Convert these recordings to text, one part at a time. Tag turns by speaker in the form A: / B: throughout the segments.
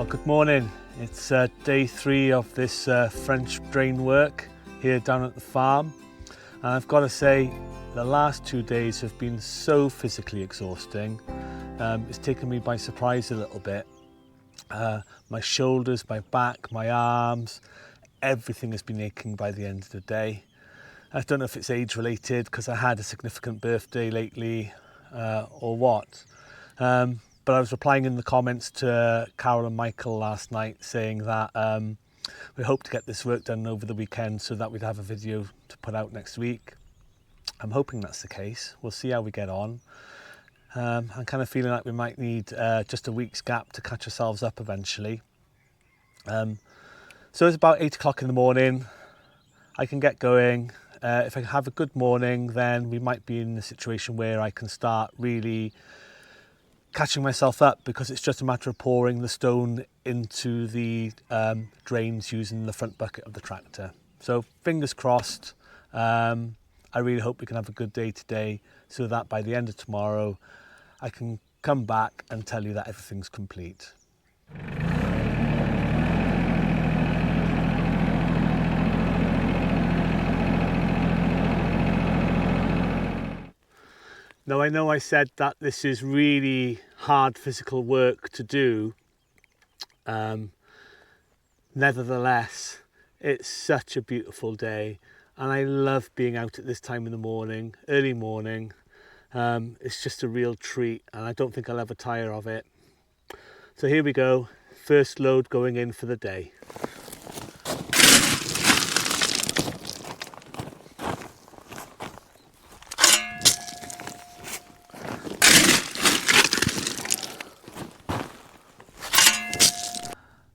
A: Well, good morning. It's day 3 of this French drain work here down at the farm. And I've got to say, the last 2 days have been so physically exhausting. It's taken me by surprise a little bit. My shoulders, my back, my arms, everything has been aching by the end of the day. I don't know if it's age related because I had a significant birthday lately or what. But I was replying in the comments to Carol and Michael last night saying that we hope to get this work done over the weekend so that we'd have a video to put out next week. I'm hoping that's the case. We'll see how we get on. I'm kind of feeling like we might need just a week's gap to catch ourselves up eventually. So it's about 8 o'clock in the morning. I can get going. If I have a good morning, then we might be in a situation where I can start really catching myself up, because it's just a matter of pouring the stone into the drains using the front bucket of the tractor. So fingers crossed. I really hope we can have a good day today so that by the end of tomorrow I can come back and tell you that everything's complete. Now, I know I said that this is really hard physical work to do. Nevertheless, it's such a beautiful day and I love being out at this time in the morning, early morning. It's just a real treat and I don't think I'll ever tire of it. So here we go, first load going in for the day.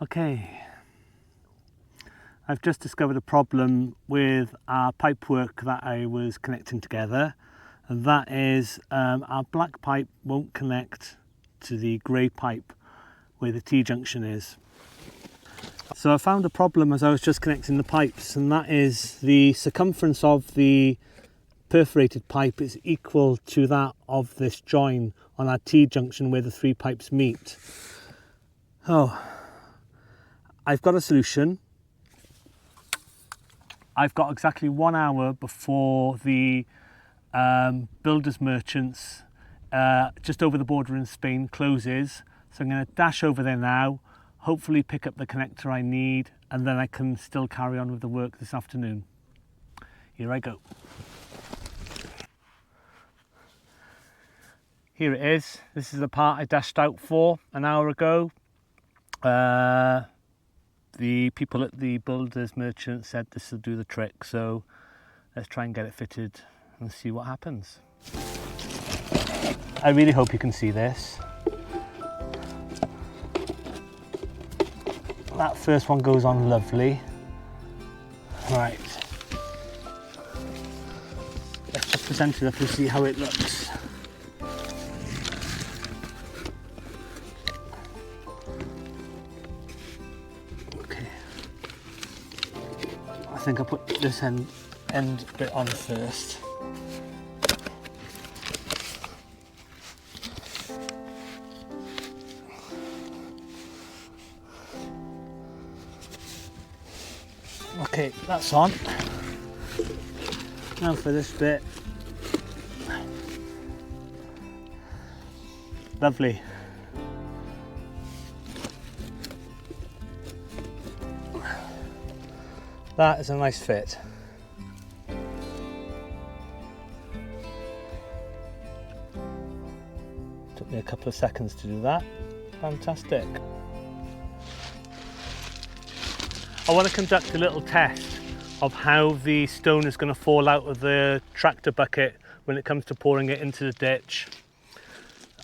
A: Okay, I've just discovered a problem with our pipework that I was connecting together, and that is our black pipe won't connect to the grey pipe where the T-junction is. So I found a problem as I was just connecting the pipes, and that is the circumference of the perforated pipe is equal to that of this join on our T-junction where the 3 pipes meet. I've got a solution. I've got exactly 1 hour before the builders merchants just over the border in Spain closes. So I'm going to dash over there now, hopefully pick up the connector I need, and then I can still carry on with the work this afternoon. Here I go. Here it is. This is the part I dashed out for an hour ago. The people at the builders merchant said this will do the trick, so let's try and get it fitted and see what happens. I really hope you can see this. That first one goes on lovely. Right. Let's just present it up and see how it looks. I think I'll put this end bit on first. Okay, that's on. Now for this bit. Lovely. That is a nice fit. Took me a couple of seconds to do that. Fantastic. I want to conduct a little test of how the stone is going to fall out of the tractor bucket when it comes to pouring it into the ditch.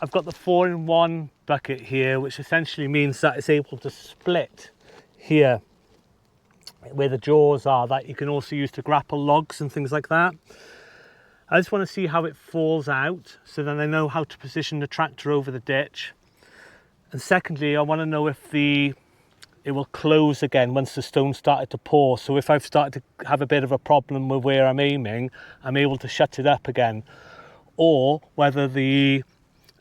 A: I've got the 4-in-1 bucket here, which essentially means that it's able to split here where the jaws are, that you can also use to grapple logs and things like that. I just want to see how it falls out so then I know how to position the tractor over the ditch. And secondly, I want to know if it will close again once the stone started to pour. So if I've started to have a bit of a problem with where I'm aiming, I'm able to shut it up again. Or whether the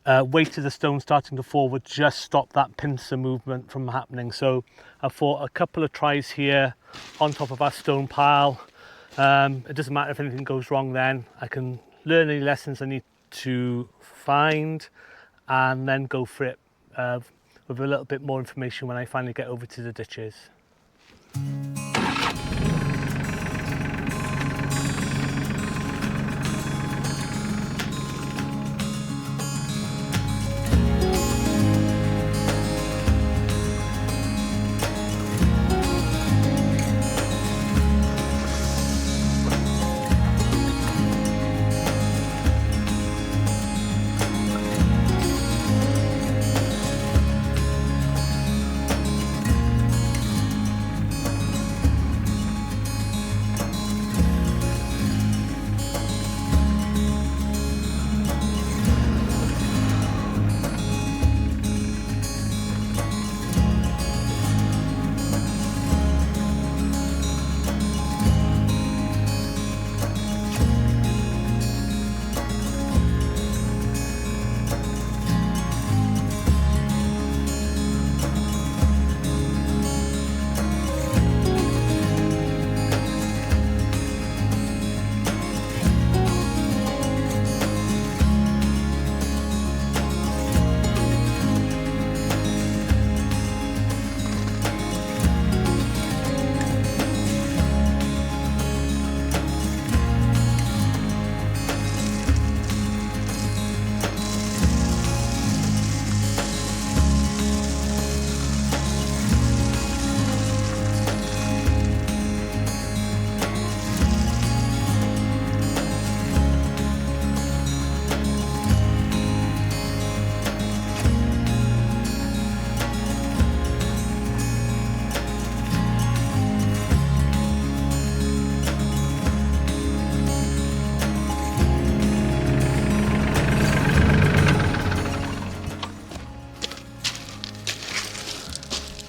A: weight of the stone starting to fall would just stop that pincer movement from happening. So I thought a couple of tries here on top of our stone pile. It doesn't matter if anything goes wrong then. I can learn any lessons I need to find and then go for it with a little bit more information when I finally get over to the ditches.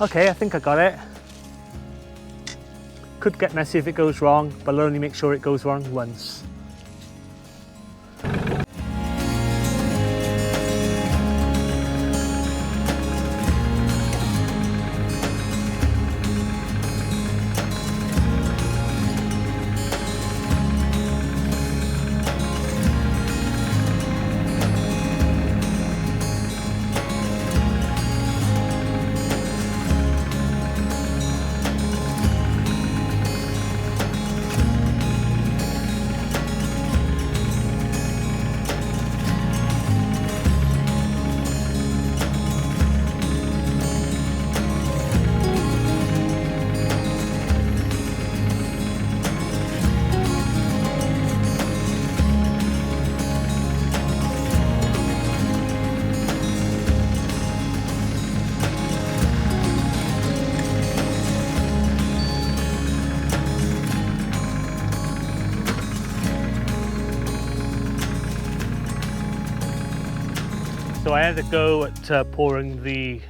A: Okay, I think I got it. Could get messy if it goes wrong, but I'll only make sure it goes wrong once. So I had a go at pouring the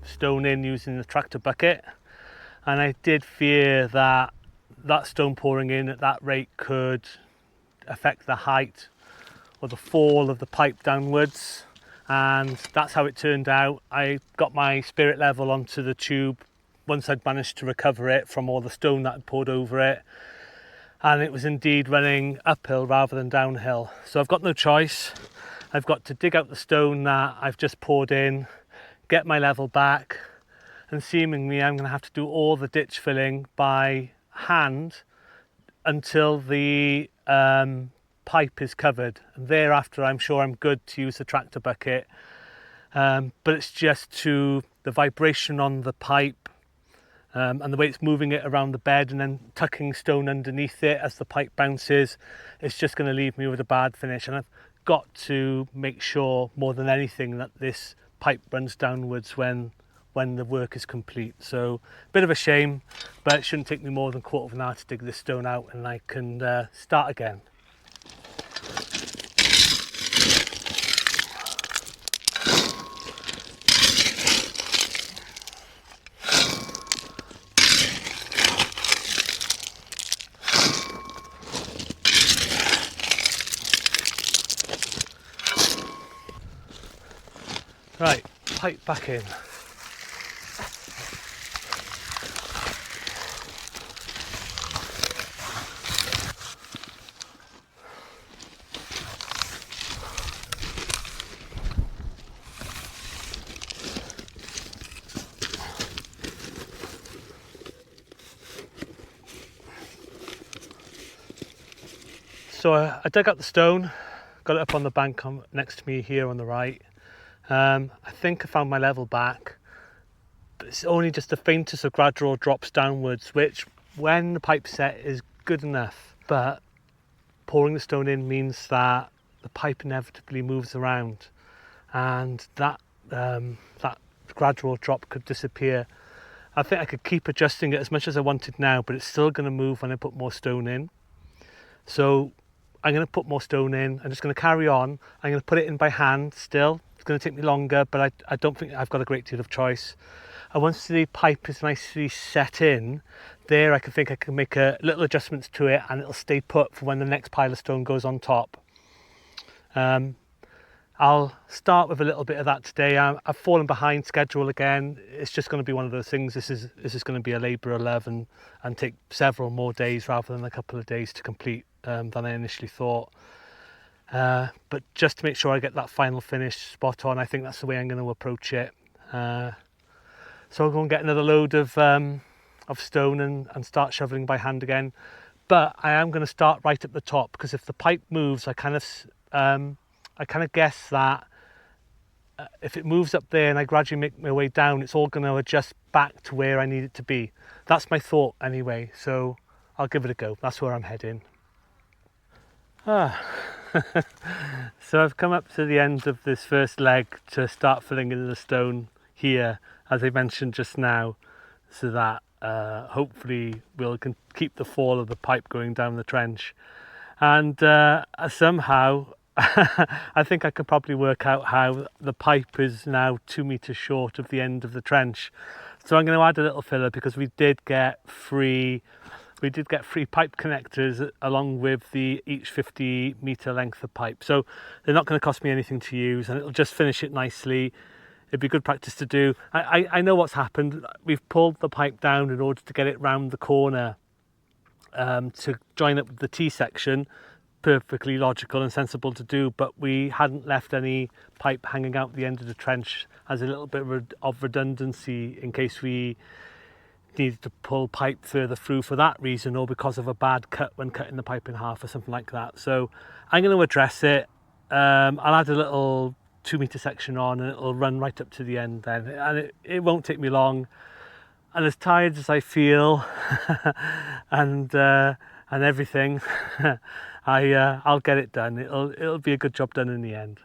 A: stone in using the tractor bucket, and I did fear that stone pouring in at that rate could affect the height or the fall of the pipe downwards, and that's how it turned out. I got my spirit level onto the tube once I'd managed to recover it from all the stone that I'd poured over it, and it was indeed running uphill rather than downhill. So I've got no choice. I've got to dig out the stone that I've just poured in, get my level back, and seemingly I'm going to have to do all the ditch filling by hand until the pipe is covered. And thereafter I'm sure I'm good to use the tractor bucket, but it's just to the vibration on the pipe and the way it's moving it around the bed and then tucking stone underneath it as the pipe bounces, it's just going to leave me with a bad finish. And I've got to make sure more than anything that this pipe runs downwards when the work is complete. So a bit of a shame, but it shouldn't take me more than a quarter of an hour to dig this stone out, and I can start again. Right, pipe back in. So I dug up the stone, got it up on the bank next to me here on the right. I think I found my level back, but it's only just the faintest of gradual drops downwards, which when the pipe set is good enough. But pouring the stone in means that the pipe inevitably moves around, and that gradual drop could disappear. I think I could keep adjusting it as much as I wanted now, but it's still going to move when I put more stone in. So I'm going to put more stone in. I'm just going to carry on. I'm going to put it in by hand still. It's going to take me longer, but I don't think I've got a great deal of choice. And once the pipe is nicely set in, there I can make a little adjustments to it, and it'll stay put for when the next pile of stone goes on top. I'll start with a little bit of that today. I've fallen behind schedule again. It's just going to be one of those things. This is going to be a labour of love and take several more days rather than a couple of days to complete than I initially thought. But just to make sure I get that final finish spot on, I think that's the way I'm going to approach it. So I'll go and get another load of stone and start shoveling by hand again. But I am going to start right at the top, because if the pipe moves, I kind of guess that if it moves up there and I gradually make my way down, it's all going to adjust back to where I need it to be. That's my thought anyway, so I'll give it a go. That's where I'm heading. So I've come up to the end of this first leg to start filling in the stone here, as I mentioned just now, so that hopefully we'll keep the fall of the pipe going down the trench. And somehow I think I can probably work out how the pipe is now 2 meters short of the end of the trench. So I'm going to add a little filler, because we did get free pipe connectors along with each 50 meter length of pipe. So they're not going to cost me anything to use, and it'll just finish it nicely. It'd be good practice to do. I know what's happened. We've pulled the pipe down in order to get it round the corner to join up with the T section. Perfectly logical and sensible to do, but we hadn't left any pipe hanging out the end of the trench as a little bit of redundancy in case we needed to pull pipe further through for that reason, or because of a bad cut when cutting the pipe in half or something like that. So I'm going to address it. I'll add a little 2 meter section on, and it'll run right up to the end then, and it won't take me long. And as tired as I feel and everything, I'll get it done. It'll be a good job done in the end.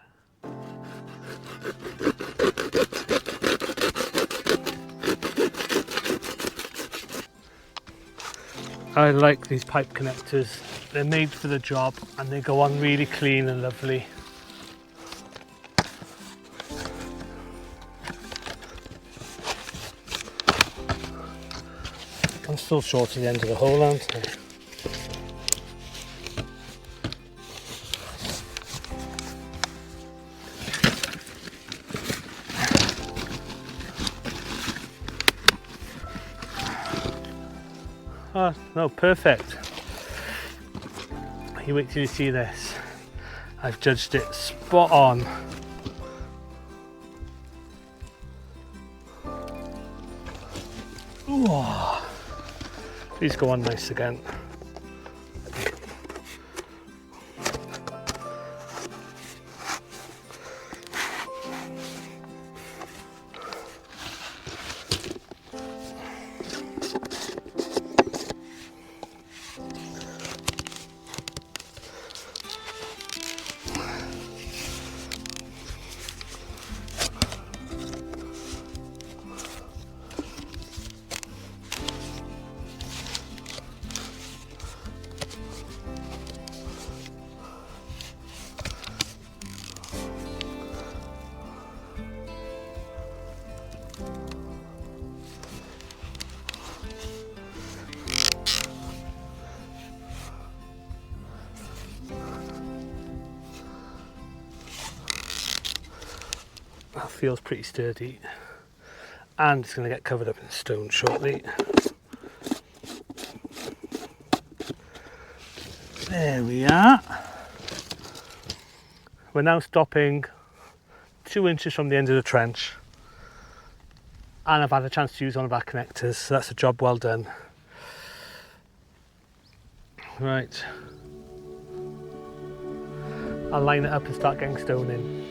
A: I like these pipe connectors. They're made for the job, and they go on really clean and lovely. I'm still short of the end of the hole, aren't I? Oh, no, perfect. You wait till you see this. I've judged it spot on. Ooh. Please go on nice again. feels pretty sturdy, and it's going to get covered up in stone shortly. There we are. We're now stopping 2 inches from the end of the trench, and I've had a chance to use one of our connectors, so that's a job well done. Right, I'll line it up and start getting stone in.